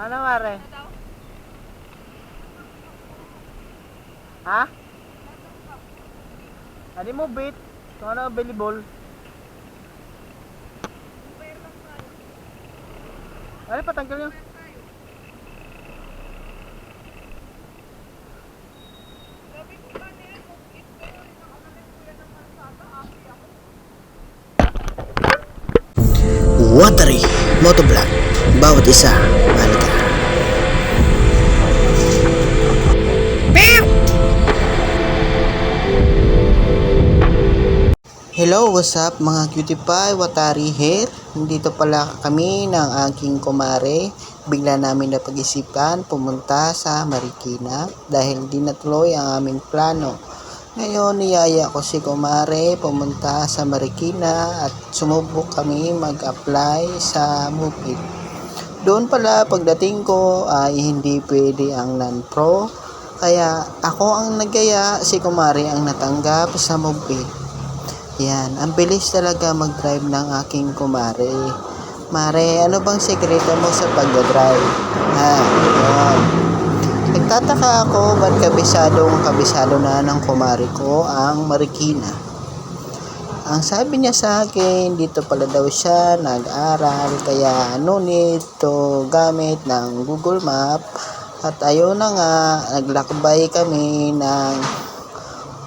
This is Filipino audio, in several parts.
Ano mare? Ha? Ano mo bait? Kung ano available? Ano patanggal nyo? Watery Motovlog. Bawat isa mahalaga. Hello, what's up mga cutie pie, Watari here. Nandito pala kami ng aking kumare. Bigla namin napag-isipan pumunta sa Marikina dahil di natuloy ang aming plano. Ngayon, niyaya ko si kumare pumunta sa Marikina at sumubok kami mag-apply sa MOVEit. Doon pala pagdating ko ay hindi pwede ang non-pro. Kaya ako ang nagaya, si kumare ang natanggap sa MOVEit. Yan, ang bilis talaga mag-drive ng aking kumare. Mare, ano bang sekreto mo sa pag-drive? Yan. Nagtataka ako ba't kabisado na ng kumare ko ang Marikina. Ang sabi niya sa akin, dito pala daw siya nag-aral, kaya no need to gamit ng Google Map. At ayun na nga, naglakbay kami ng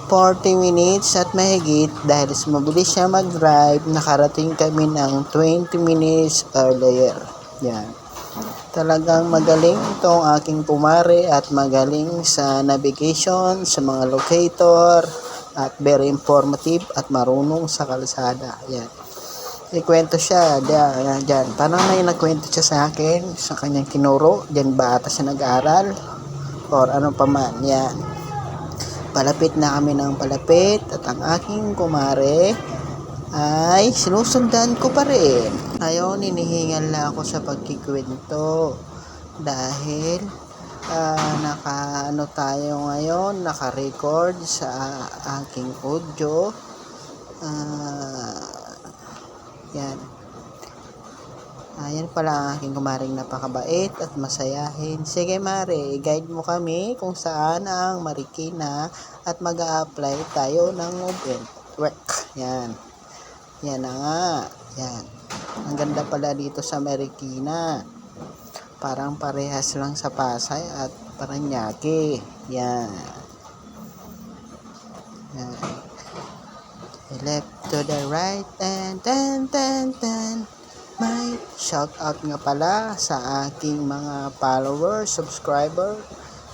40 minutes at mahigit dahil mabilis siya mag-drive, nakarating kami ng 20 minutes earlier. Yan. Talagang magaling itong aking kumare at magaling sa navigation, sa mga locator, at very informative at marunong sa kalsada. Yan. Ikwento siya, dyan. Parang may nagkwento siya sa akin, sa kanyang kinuro, dyan ba ata siya nag-aaral, or ano pa man. Yan. Palapit na kami ng palapit at ang aking kumare ay sinusundan ko pa rin. Ngayon, hinihingal na ako sa pagkikwento dahil tayo ngayon, naka-record sa aking audio. Yan. Ayan pala ang aking kumaring napakabait at masayahin. Sige mare, guide mo kami kung saan ang Marikina at mag-a-apply tayo ng work. Yan. Yan na nga. Yan. Ang ganda pala dito sa Marikina. Parang parehas lang sa Pasay at Paranaque. Yan. Yan. Left to the right and ten. May shout out nga pala sa aking mga followers, subscriber,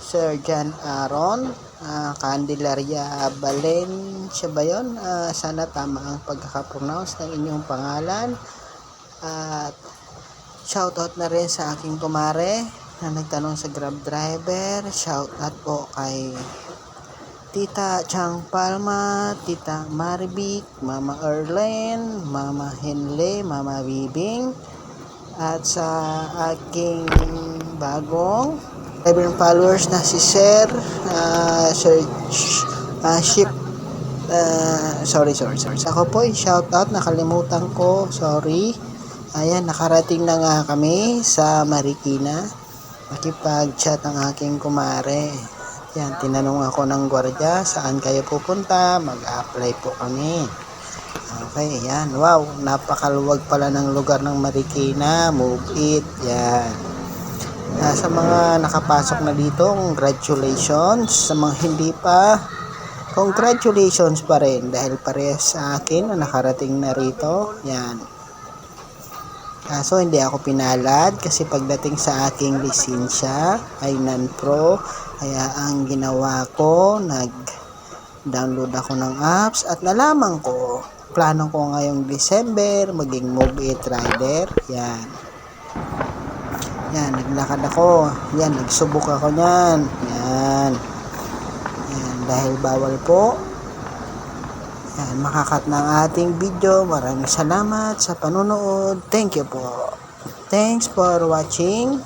Sir John Aaron, Candelaria Valencia ba yun? Sana tama ang pagkakapronounce ng inyong pangalan. At shout out na rin sa aking kumare na nagtanong sa Grab driver. Shout out po kay Tita Chang Palma, Tita Maribik, Mama Erlen, Mama Henle, Mama Bibing, at sa aking bagong followers na si Sir Ship. Sorry. Ako po, shout out, nakalimutan ko, sorry. Ayan, nakarating na nga kami sa Marikina. Makipag-chat ang aking kumare. Yan, tinanong ako ng gwardiya, saan kayo pupunta? Mag-apply po kami. Okay, yan. Wow, napakaluwag pala ng lugar ng Marikina. MOVEit. Yan. Sa mga nakapasok na dito, congratulations. Sa mga hindi pa, congratulations pa rin. Dahil parehas sa akin na nakarating na rito. Yan. Kaso hindi ako pinalad kasi pagdating sa aking lisensya ay non-pro. Kaya ang ginawa ko, nag-download ako ng apps at nalaman ko, plano ko ngayong December maging MOVEit rider. Yan. Yan, naglakad ako. Yan, nagsubok ako niyan. Yan. Yan, dahil bawal po. Yan, makakat ng ating video. Maraming salamat sa panonood. Thank you po. Thanks for watching.